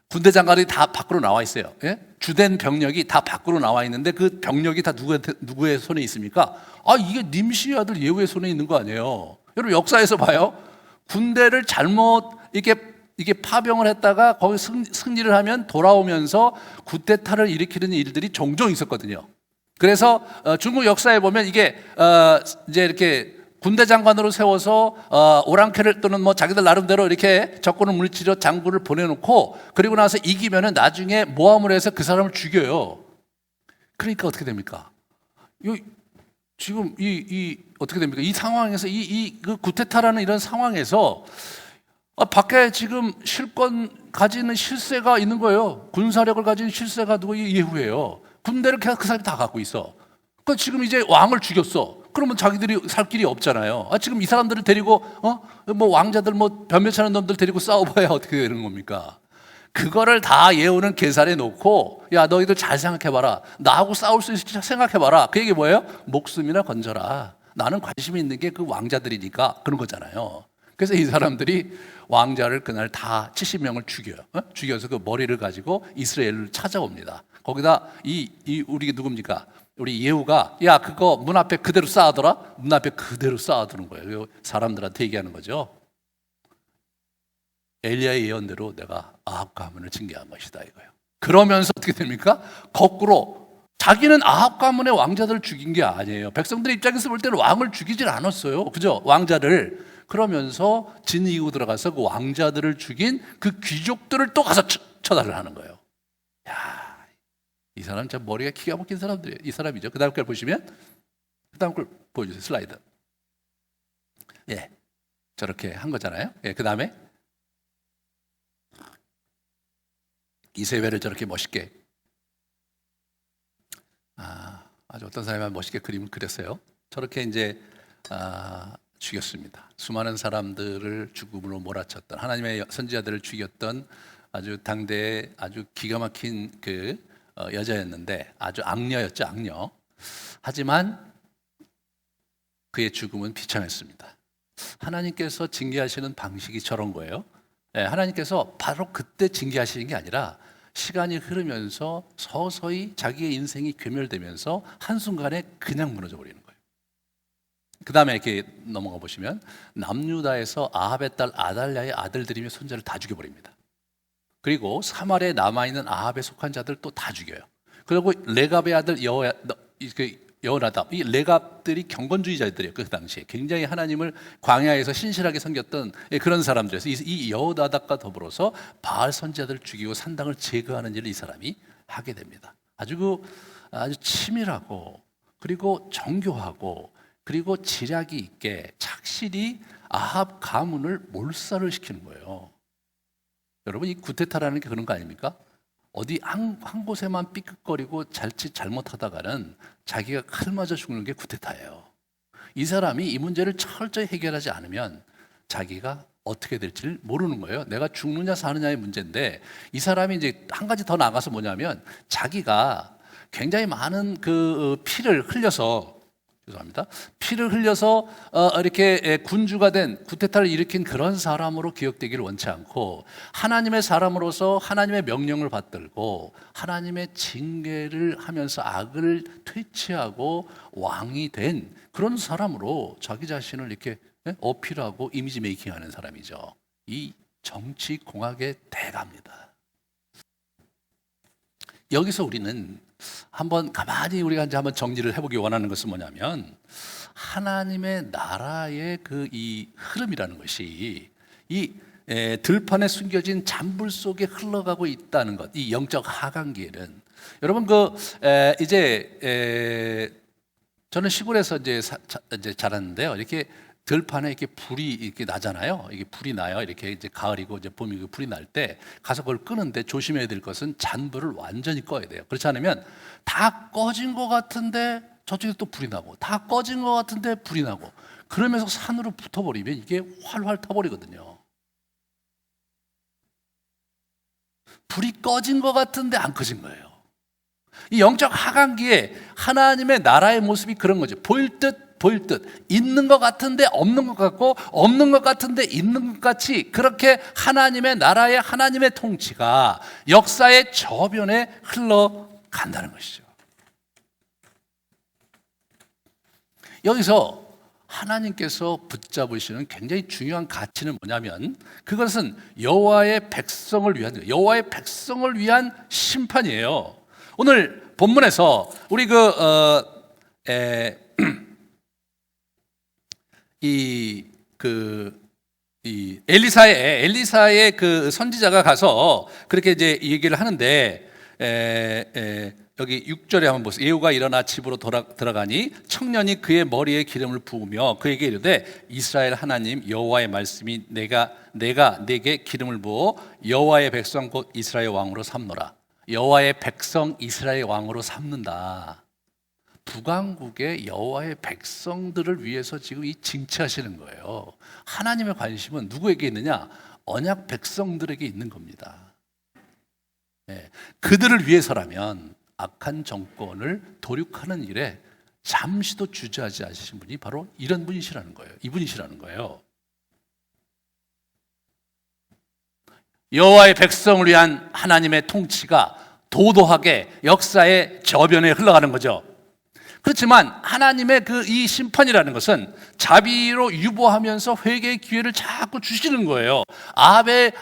군대 장관이 다 밖으로 나와 있어요. 주된 병력이 다 밖으로 나와 있는데 그 병력이 다 누구의 손에 있습니까? 이게 님시의 아들 예후의 손에 있는 거 아니에요. 여러분 역사에서 봐요. 군대를 잘못 이게 파병을 했다가 거기 승리를 하면 돌아오면서 쿠데타를 일으키는 일들이 종종 있었거든요. 그래서 중국 역사에 보면 이게 이제 이렇게 군대 장관으로 세워서 오랑캐를 또는 뭐 자기들 나름대로 이렇게 적군을 물리치려 장군을 보내놓고 그리고 나서 이기면은 나중에 모함을 해서 그 사람을 죽여요. 그러니까 어떻게 됩니까? 지금 어떻게 됩니까? 이 상황에서 그 쿠데타라는 이런 상황에서 밖에 지금 실권 가지는 실세가 있는 거예요. 군사력을 가진 실세가 누구 예후예요. 군대를 그냥 그 사람이 다 갖고 있어. 그 지금 이제 왕을 죽였어. 그러면 자기들이 살 길이 없잖아요. 지금 이 사람들을 데리고 뭐 왕자들 뭐 변변찮은 놈들 데리고 싸워봐야 어떻게 되는 겁니까? 그거를 다 예후는 계산해 놓고 야 너희들 잘 생각해봐라. 나하고 싸울 수 있을지 생각해봐라. 그 얘기 뭐예요? 목숨이나 건져라. 나는 관심이 있는 게 그 왕자들이니까 그런 거잖아요. 그래서 이 사람들이 왕자를 그날 다 70명을 죽여요. 죽여서 그 머리를 가지고 이스라엘을 찾아옵니다. 거기다 우리 누굽니까? 우리 예후가 야 그거 문 앞에 그대로 쌓아둬라. 문 앞에 그대로 쌓아두는 거예요. 사람들한테 얘기하는 거죠. 엘리야의 예언대로 내가 아합 가문을 징계한 것이다 이거예요. 그러면서 어떻게 됩니까? 거꾸로 자기는 아합 가문의 왕자들을 죽인 게 아니에요. 백성들 입장에서 볼 때는 왕을 죽이질 않았어요. 그죠? 왕자를. 그러면서 진 이후 들어가서 그 왕자들을 죽인 그 귀족들을 또 가서 처단을 하는 거예요. 야, 이 사람 참 머리가 기가 막힌 사람들이에요. 이 사람이죠. 그 다음 걸 보시면 그 다음 걸 보여주세요. 슬라이드. 예, 저렇게 한 거잖아요. 예, 그 다음에 이세벨을 저렇게 멋있게 아주 어떤 사람이 멋있게 그림을 그렸어요. 저렇게 이제 죽였습니다. 수많은 사람들을 죽음으로 몰아쳤던 하나님의 선지자들을 죽였던 아주 당대의 아주 기가 막힌 그 여자였는데 아주 악녀였죠, 악녀. 하지만 그의 죽음은 비참했습니다. 하나님께서 징계하시는 방식이 저런 거예요. 네, 하나님께서 바로 그때 징계하시는 게 아니라 시간이 흐르면서 서서히 자기의 인생이 괴멸되면서 한순간에 그냥 무너져 버리는 거예요. 그 다음에 이렇게 넘어가 보시면 남유다에서 아합의 딸 아달랴의 아들들이며 손자를 다 죽여버립니다. 그리고 사마리아에 남아있는 아합에 속한 자들 또 다 죽여요. 그리고 레갑의 아들 여호나답, 이 레갑들이 경건주의자들이에요. 그 당시에 굉장히 하나님을 광야에서 신실하게 섬겼던 그런 사람들이어서 이 여호나답과 더불어서 바알 선지자들을 죽이고 산당을 제거하는 일을 이 사람이 하게 됩니다. 아주 치밀하고 그리고 정교하고 그리고 지략이 있게 착실히 아합 가문을 몰살을 시키는 거예요. 여러분 이 쿠데타라는 게 그런 거 아닙니까? 어디 한 곳에만 삐끗거리고 자칫 잘못하다가는 자기가 칼 맞아 죽는 게 쿠데타예요. 이 사람이 이 문제를 철저히 해결하지 않으면 자기가 어떻게 될지를 모르는 거예요. 내가 죽느냐 사느냐의 문제인데 이 사람이 이제 한 가지 더 나가서 뭐냐면 자기가 굉장히 많은 그 피를 흘려서 피를 흘려서 이렇게 군주가 된 쿠데타를 일으킨 그런 사람으로 기억되기를 원치 않고 하나님의 사람으로서 하나님의 명령을 받들고 하나님의 징계를 하면서 악을 퇴치하고 왕이 된 그런 사람으로 자기 자신을 이렇게 어필하고 이미지 메이킹하는 사람이죠. 이 정치 공학의 대가입니다. 여기서 우리는 한번 가만히 우리가 이제 한번 정리를 해보기 원하는 것은 뭐냐면 하나님의 나라의 그 이 흐름이라는 것이 이 들판에 숨겨진 잔불 속에 흘러가고 있다는 것, 이 영적 하강기에는 여러분 저는 시골에서 이제 자랐는데요. 이렇게 들판에 이렇게 불이 이렇게 나잖아요. 이게 불이 나요. 이렇게 이제 가을이고 이제 봄이고 불이 날 때 가서 그걸 끄는데 조심해야 될 것은 잔불을 완전히 꺼야 돼요. 그렇지 않으면 다 꺼진 것 같은데 저쪽에 또 불이 나고 다 꺼진 것 같은데 불이 나고 그러면서 산으로 붙어버리면 이게 활활 타버리거든요. 불이 꺼진 것 같은데 안 꺼진 거예요. 이 영적 하강기에 하나님의 나라의 모습이 그런 거죠. 보일 듯 있는 것 같은데 없는 것 같고 없는 것 같은데 있는 것 같이 그렇게 하나님의 나라의 하나님의 통치가 역사의 저변에 흘러간다는 것이죠. 여기서 하나님께서 붙잡으시는 굉장히 중요한 가치는 뭐냐면 그것은 여호와의 백성을 위한 거예요. 여호와의 백성을 위한 심판이에요. 오늘 본문에서 우리 이 엘리사의 그 선지자가 가서 그렇게 이제 얘기를 하는데 여기 6절에 한번 보세요. 예후가 일어나 집으로 들어가니 청년이 그의 머리에 기름을 부으며 그에게 이르되 이스라엘 하나님 여호와의 말씀이 내가 내게 기름을 부어 여호와의 백성 곧 이스라엘 왕으로 삼노라. 여호와의 백성 이스라엘 왕으로 삼는다. 북왕국의 여호와의 백성들을 위해서 지금 이 징치하시는 거예요. 하나님의 관심은 누구에게 있느냐? 언약 백성들에게 있는 겁니다. 그들을 위해서라면 악한 정권을 도륙하는 일에 잠시도 주저하지 않으신 분이 바로 이런 분이시라는 거예요. 이분이시라는 거예요. 여호와의 백성을 위한 하나님의 통치가 도도하게 역사의 저변에 흘러가는 거죠. 그렇지만 하나님의 이 심판이라는 것은 자비로 유보하면서 회개의 기회를 자꾸 주시는 거예요. 아합의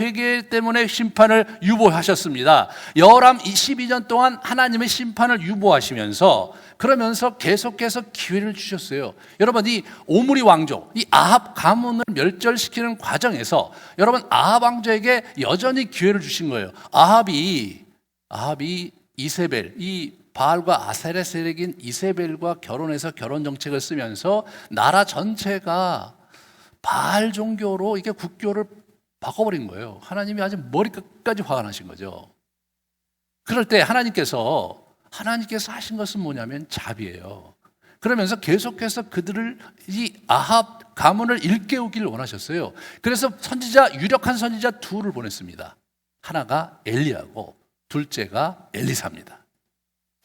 회개 때문에 심판을 유보하셨습니다. 여호람 22년 동안 하나님의 심판을 유보하시면서 그러면서 계속해서 기회를 주셨어요. 여러분, 이 오므리 왕족, 이 아합 가문을 멸절시키는 과정에서 여러분 아합 왕족에게 여전히 기회를 주신 거예요. 아합이 이세벨, 이 바알과 아세레 세력인 이세벨과 결혼해서 결혼 정책을 쓰면서 나라 전체가 바알 종교로 이게 국교를 바꿔버린 거예요. 하나님이 아주 머리끝까지 화가 나신 거죠. 그럴 때 하나님께서 하신 것은 뭐냐면 자비예요. 그러면서 계속해서 그들을 이 아합 가문을 일깨우기를 원하셨어요. 그래서 유력한 선지자 둘을 보냈습니다. 하나가 엘리야고 둘째가 엘리사입니다.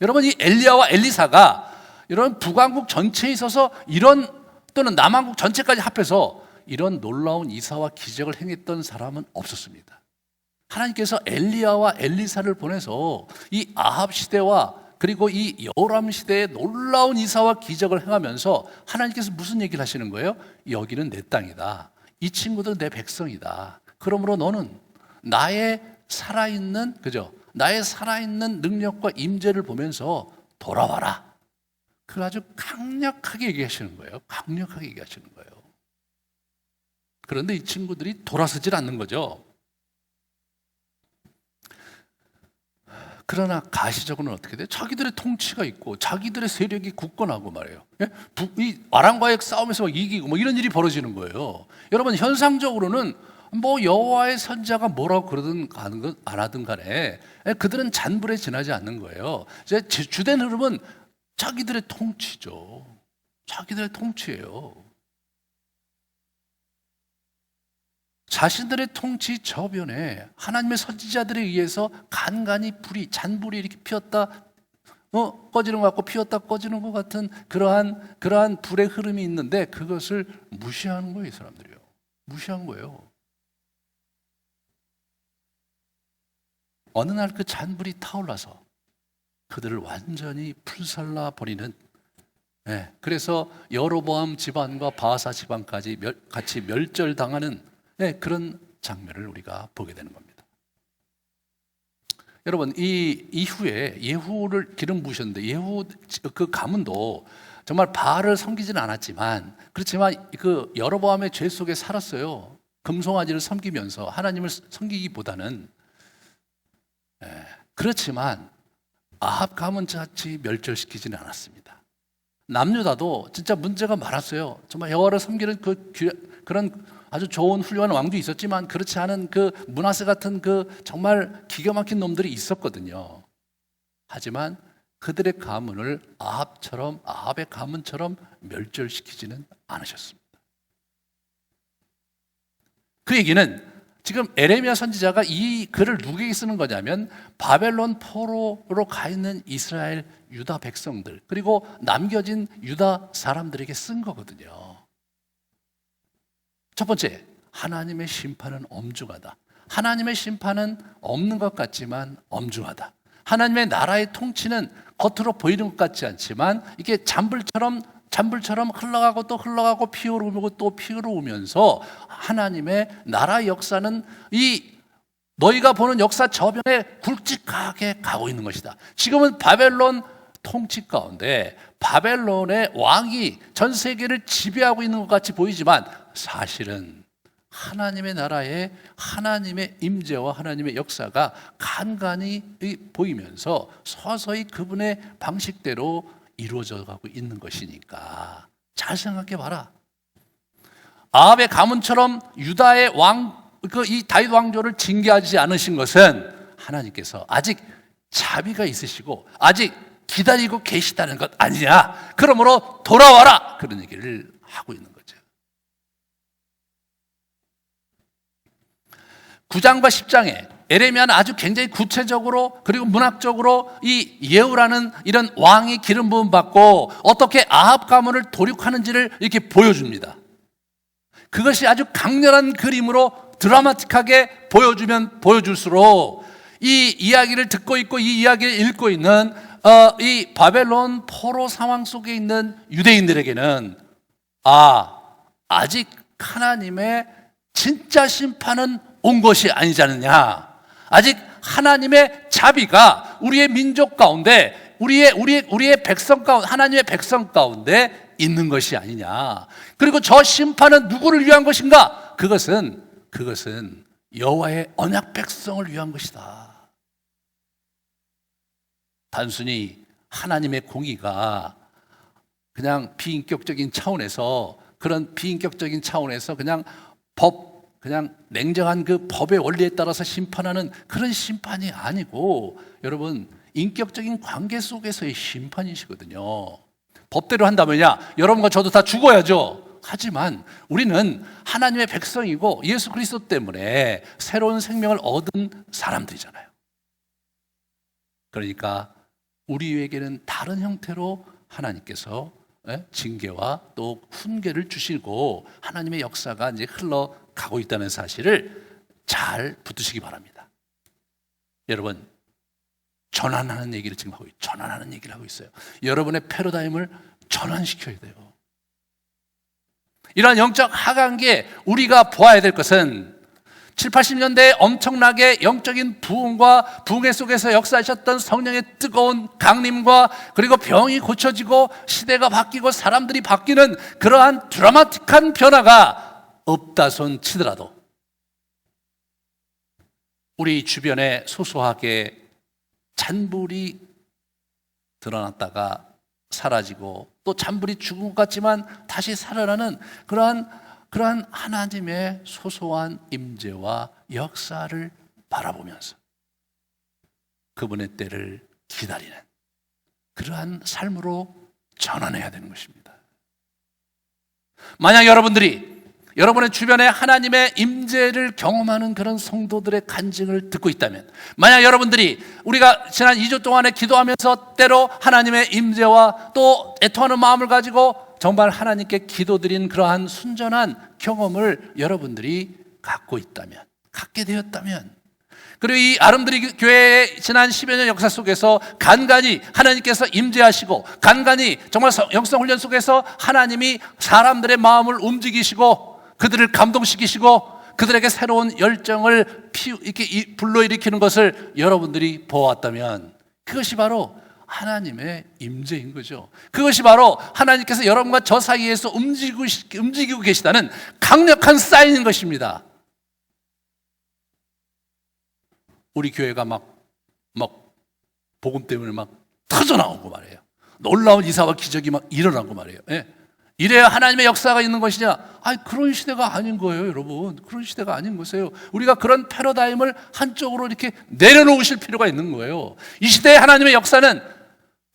여러분, 이 엘리야와 엘리사가 이런 북왕국 전체에 있어서 또는 남왕국 전체까지 합해서 이런 놀라운 이사와 기적을 행했던 사람은 없었습니다. 하나님께서 엘리야와 엘리사를 보내서 이 아합 시대와 그리고 이 여호람 시대에 놀라운 이사와 기적을 행하면서 하나님께서 무슨 얘기를 하시는 거예요? 여기는 내 땅이다. 이 친구들은 내 백성이다. 그러므로 너는 나의 살아있는 능력과 임재를 보면서 돌아와라. 그걸 아주 강력하게 얘기하시는 거예요. 강력하게 얘기하시는 거예요. 그런데 이 친구들이 돌아서질 않는 거죠. 그러나 가시적으로는 어떻게 돼요? 자기들의 통치가 있고 자기들의 세력이 굳건하고 말이에요. 이 아람과의 싸움에서 이기고 이런 일이 벌어지는 거예요. 여러분, 현상적으로는 여호와의 선지자가 뭐라고 그러든 안 하든 간에 그들은 잔불에 지나지 않는 거예요. 주된 흐름은 자기들의 통치죠. 자기들의 통치예요. 자신들의 통치 저변에 하나님의 선지자들에 의해서 간간히 잔불이 이렇게 피었다 꺼지는 것 같고 피었다 꺼지는 것 같은 그러한 불의 흐름이 있는데 그것을 무시하는 거예요. 이 사람들이요. 무시한 거예요. 어느 날 그 잔불이 타올라서 그들을 완전히 불살라 버리는, 그래서 여로보암 집안과 바하사 집안까지 같이 멸절당하는 그런 장면을 우리가 보게 되는 겁니다. 여러분, 이 이후에 예후를 기름 부으셨는데 예후 그 가문도 정말 바알을 섬기지는 않았지만 그렇지만 그 여로보암의 죄 속에 살았어요. 금송아지를 섬기면서 하나님을 섬기기보다는. 그렇지만 아합 가문같이 멸절시키지는 않았습니다. 남유다도 진짜 문제가 많았어요. 정말 여호와를 섬기는 그런 아주 좋은 훌륭한 왕도 있었지만 그렇지 않은 그 므낫세 같은 정말 기가 막힌 놈들이 있었거든요. 하지만 그들의 가문을 아합의 가문처럼 멸절시키지는 않으셨습니다. 그 얘기는 지금 에레미야 선지자가 이 글을 누구에게 쓰는 거냐면 바벨론 포로로 가 있는 이스라엘 유다 백성들 그리고 남겨진 유다 사람들에게 쓴 거거든요. 첫 번째, 하나님의 심판은 엄중하다. 하나님의 심판은 없는 것 같지만 엄중하다. 하나님의 나라의 통치는 겉으로 보이는 것 같지 않지만 이게 잔불처럼 잔불처럼 흘러가고 또 흘러가고 피어오르고 또 피어오르면서 하나님의 나라 역사는 이 너희가 보는 역사 저변에 굵직하게 가고 있는 것이다. 지금은 바벨론 통치 가운데 바벨론의 왕이 전 세계를 지배하고 있는 것 같이 보이지만 사실은 하나님의 나라에 하나님의 임재와 하나님의 역사가 간간히 보이면서 서서히 그분의 방식대로 이루어져 가고 있는 것이니까 잘 생각해 봐라. 아합의 가문처럼 유다의 이 다윗 왕조를 징계하지 않으신 것은 하나님께서 아직 자비가 있으시고 아직 기다리고 계시다는 것 아니냐. 그러므로 돌아와라. 그런 얘기를 하고 있는 거죠. 9장과 10장에 에레미야는 아주 굉장히 구체적으로 그리고 문학적으로 이 예후라는 이런 왕이 기름 부음 받고 어떻게 아합 가문을 도륙하는지를 이렇게 보여줍니다. 그것이 아주 강렬한 그림으로 드라마틱하게 보여주면 보여줄수록 이 이야기를 듣고 있고 이 이야기를 읽고 있는 이 바벨론 포로 상황 속에 있는 유대인들에게는 아직 하나님의 진짜 심판은 온 것이 아니지 않느냐. 아직 하나님의 자비가 우리의 민족 가운데 우리의 백성 가운데 하나님의 백성 가운데 있는 것이 아니냐. 그리고 저 심판은 누구를 위한 것인가? 그것은 여호와의 언약 백성을 위한 것이다. 단순히 하나님의 공의가 그냥 비인격적인 차원에서 그냥 그냥 냉정한 그 법의 원리에 따라서 심판하는 그런 심판이 아니고 여러분 인격적인 관계 속에서의 심판이시거든요. 법대로 한다면야 여러분과 저도 다 죽어야죠. 하지만 우리는 하나님의 백성이고 예수 그리스도 때문에 새로운 생명을 얻은 사람들이잖아요. 그러니까 우리에게는 다른 형태로 하나님께서 징계와 또 훈계를 주시고 하나님의 역사가 이제 흘러가고 있다는 사실을 잘 붙드시기 바랍니다. 여러분, 전환하는 얘기를 지금 전환하는 얘기를 하고 있어요. 여러분의 패러다임을 전환시켜야 돼요. 이러한 영적 하강기에 우리가 보아야 될 것은 7, 80년대에 엄청나게 영적인 부흥과 부흥의 속에서 역사하셨던 성령의 뜨거운 강림과 그리고 병이 고쳐지고 시대가 바뀌고 사람들이 바뀌는 그러한 드라마틱한 변화가 없다손 치더라도 우리 주변에 소소하게 잔불이 드러났다가 사라지고 또 잔불이 죽은 것 같지만 다시 살아나는 그러한 하나님의 소소한 임재와 역사를 바라보면서 그분의 때를 기다리는 그러한 삶으로 전환해야 되는 것입니다. 만약 여러분의 주변에 하나님의 임재를 경험하는 그런 성도들의 간증을 듣고 있다면, 만약 여러분들이 우리가 지난 2주 동안에 기도하면서 때로 하나님의 임재와 또 애통하는 마음을 가지고 정말 하나님께 기도드린 그러한 순전한 경험을 여러분들이 갖게 되었다면, 그리고 이 아름드리 교회의 지난 10여 년 역사 속에서 간간히 하나님께서 임재하시고 간간히 정말 영성훈련 속에서 하나님이 사람들의 마음을 움직이시고 그들을 감동시키시고 그들에게 새로운 열정을 이렇게 불러일으키는 것을 여러분들이 보았다면 그것이 바로 하나님의 임재인 거죠. 그것이 바로 하나님께서 여러분과 저 사이에서 움직이고 계시다는 강력한 사인인 것입니다. 우리 교회가 막 복음 때문에 막 터져나오고 말이에요. 놀라운 이사와 기적이 막 일어나고 말이에요. 예. 이래야 하나님의 역사가 있는 것이냐? 그런 시대가 아닌 거예요, 여러분. 그런 시대가 아닌 것이에요. 우리가 그런 패러다임을 한쪽으로 이렇게 내려놓으실 필요가 있는 거예요. 이 시대의 하나님의 역사는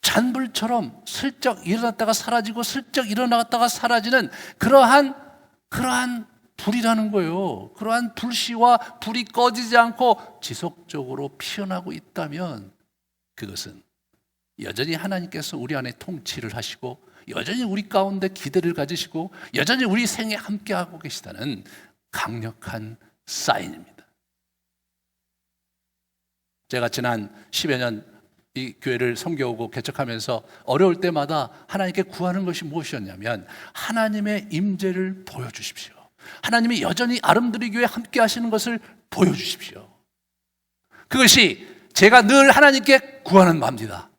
잔불처럼 슬쩍 일어났다가 사라지고 슬쩍 일어났다가 사라지는 그러한 불이라는 거예요. 그러한 불씨와 불이 꺼지지 않고 지속적으로 피어나고 있다면 그것은 여전히 하나님께서 우리 안에 통치를 하시고 여전히 우리 가운데 기대를 가지시고 여전히 우리 생에 함께하고 계시다는 강력한 사인입니다. 제가 지난 10여 년 이 교회를 섬겨오고 개척하면서 어려울 때마다 하나님께 구하는 것이 무엇이었냐면 하나님의 임재를 보여주십시오. 하나님이 여전히 아름드리 교회에 함께 하시는 것을 보여주십시오. 그것이 제가 늘 하나님께 구하는 바입니다.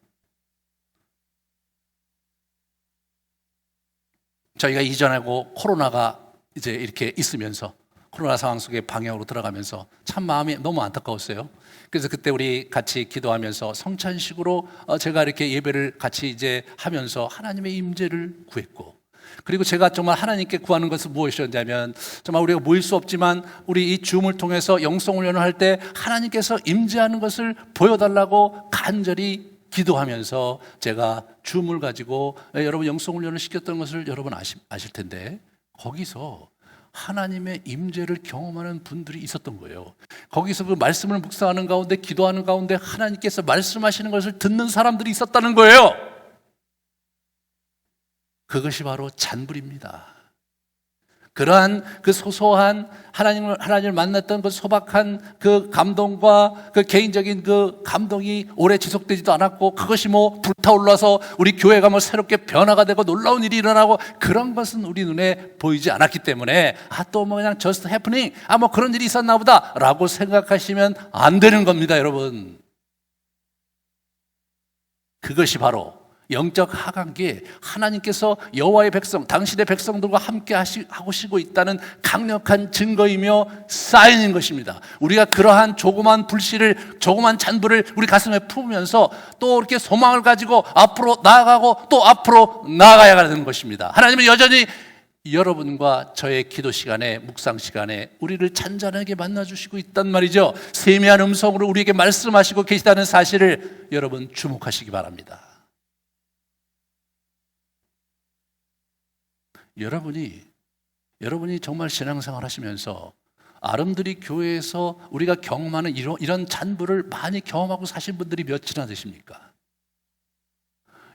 저희가 이전하고 코로나가 이제 이렇게 있으면서 코로나 상황 속에 방역으로 들어가면서 참 마음이 너무 안타까웠어요. 그래서 그때 우리 같이 기도하면서 성찬식으로 제가 이렇게 예배를 같이 이제 하면서 하나님의 임재를 구했고, 그리고 제가 정말 하나님께 구하는 것은 무엇이었냐면 정말 우리가 모일 수 없지만 우리 이 줌을 통해서 영성훈련을 할 때 하나님께서 임재하는 것을 보여달라고 간절히 기도하면서 제가 줌을 가지고 여러분 영성훈련을 시켰던 것을 여러분 아실 텐데, 거기서 하나님의 임재를 경험하는 분들이 있었던 거예요. 거기서 그 말씀을 묵상하는 가운데, 기도하는 가운데 하나님께서 말씀하시는 것을 듣는 사람들이 있었다는 거예요. 그것이 바로 잔불입니다. 그러한 그 소소한 하나님을 만났던 그 소박한 그 감동과 그 개인적인 그 감동이 오래 지속되지도 않았고, 그것이 뭐 불타올라서 우리 교회가 뭐 새롭게 변화가 되고 놀라운 일이 일어나고 그런 것은 우리 눈에 보이지 않았기 때문에 또 뭐 그냥 just happening, 뭐 그런 일이 있었나 보다 라고 생각하시면 안 되는 겁니다, 여러분. 그것이 바로 영적 하강기에 하나님께서 여호와의 백성, 당신의 백성들과 함께 하시고 있다는 강력한 증거이며 사인인 것입니다. 우리가 그러한 조그만 불씨를, 조그만 잔불을 우리 가슴에 품으면서 또 이렇게 소망을 가지고 앞으로 나아가고 또 앞으로 나아가야 하는 것입니다. 하나님은 여전히 여러분과 저의 기도 시간에, 묵상 시간에 우리를 잔잔하게 만나주시고 있단 말이죠. 세미한 음성으로 우리에게 말씀하시고 계시다는 사실을 여러분 주목하시기 바랍니다. 여러분이 정말 신앙생활 하시면서 아름드리 교회에서 우리가 경험하는 이런 잔불을 많이 경험하고 사신 분들이 몇이나 되십니까?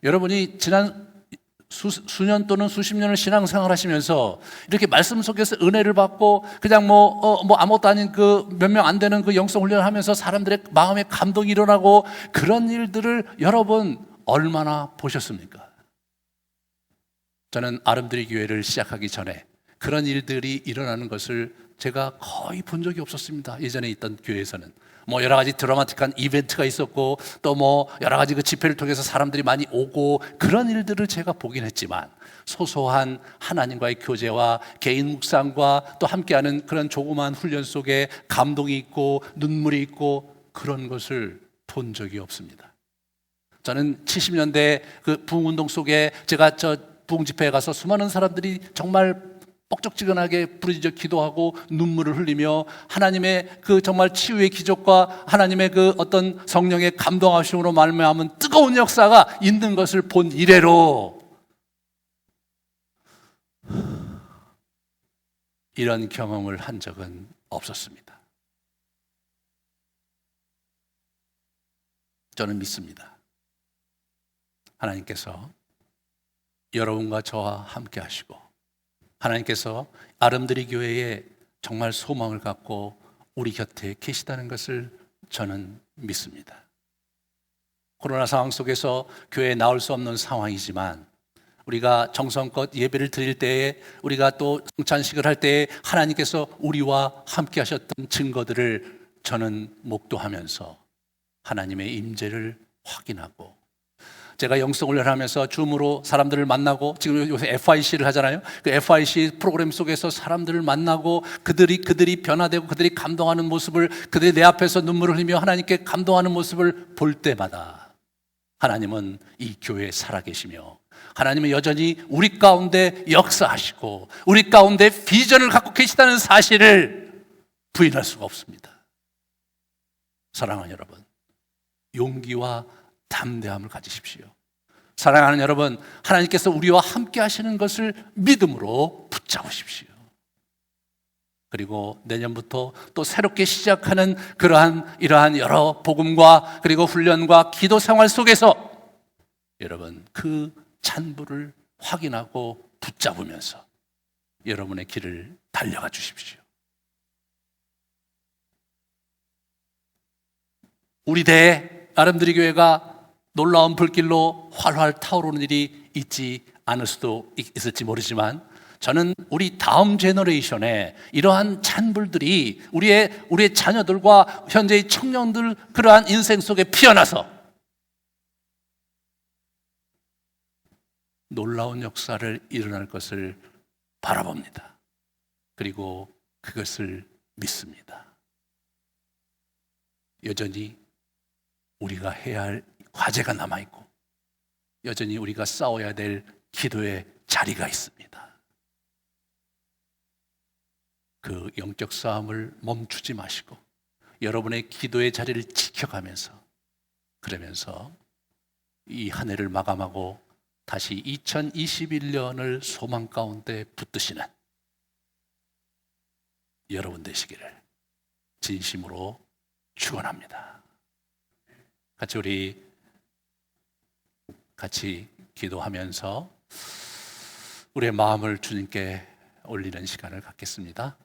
여러분이 지난 수년 또는 수십 년을 신앙생활 하시면서 이렇게 말씀 속에서 은혜를 받고 그냥 아무것도 아닌 그 몇 명 안 되는 그 영성 훈련을 하면서 사람들의 마음에 감동이 일어나고 그런 일들을 여러분 얼마나 보셨습니까? 저는 아름드리 교회를 시작하기 전에 그런 일들이 일어나는 것을 제가 거의 본 적이 없었습니다. 예전에 있던 교회에서는 여러 가지 드라마틱한 이벤트가 있었고 또 여러 가지 그 집회를 통해서 사람들이 많이 오고 그런 일들을 제가 보긴 했지만, 소소한 하나님과의 교제와 개인 묵상과 또 함께하는 그런 조그만 훈련 속에 감동이 있고 눈물이 있고 그런 것을 본 적이 없습니다. 저는 70년대 그 부흥운동 속에 제가 부흥 집회에 가서 수많은 사람들이 정말 뻑적지근하게 부르짖어 기도하고 눈물을 흘리며 하나님의 그 정말 치유의 기적과 하나님의 그 어떤 성령의 감동하심으로 말미암은 뜨거운 역사가 있는 것을 본 이래로 이런 경험을 한 적은 없었습니다. 저는 믿습니다. 하나님께서 여러분과 저와 함께 하시고 하나님께서 아름드리 교회에 정말 소망을 갖고 우리 곁에 계시다는 것을 저는 믿습니다. 코로나 상황 속에서 교회에 나올 수 없는 상황이지만 우리가 정성껏 예배를 드릴 때에, 우리가 또 성찬식을 할 때에 하나님께서 우리와 함께 하셨던 증거들을 저는 목도하면서 하나님의 임재를 확인하고, 제가 영성훈련을 하면서 줌으로 사람들을 만나고, 지금 요새 FIC를 하잖아요. 그 FIC 프로그램 속에서 사람들을 만나고 그들이 변화되고 그들이 감동하는 모습을, 그들이 내 앞에서 눈물을 흘리며 하나님께 감동하는 모습을 볼 때마다 하나님은 이 교회에 살아계시며 하나님은 여전히 우리 가운데 역사하시고 우리 가운데 비전을 갖고 계시다는 사실을 부인할 수가 없습니다. 사랑하는 여러분, 용기와 담대함을 가지십시오. 사랑하는 여러분, 하나님께서 우리와 함께 하시는 것을 믿음으로 붙잡으십시오. 그리고 내년부터 또 새롭게 시작하는 이러한 여러 복음과 그리고 훈련과 기도 생활 속에서 여러분 그 잔불을 확인하고 붙잡으면서 여러분의 길을 달려가 주십시오. 우리 대에 아름드리 교회가 놀라운 불길로 활활 타오르는 일이 있지 않을 수도 있을지 모르지만 저는 우리 다음 제너레이션에 이러한 잔불들이 우리의 자녀들과 현재의 청년들 그러한 인생 속에 피어나서 놀라운 역사를 일어날 것을 바라봅니다. 그리고 그것을 믿습니다. 여전히 우리가 해야 할 과제가 남아있고 여전히 우리가 싸워야 될 기도의 자리가 있습니다. 그 영적 싸움을 멈추지 마시고 여러분의 기도의 자리를 지켜가면서 그러면서 이 한 해를 마감하고 다시 2021년을 소망 가운데 붙드시는 여러분 되시기를 진심으로 축원합니다. 같이 기도하면서 우리의 마음을 주님께 올리는 시간을 갖겠습니다.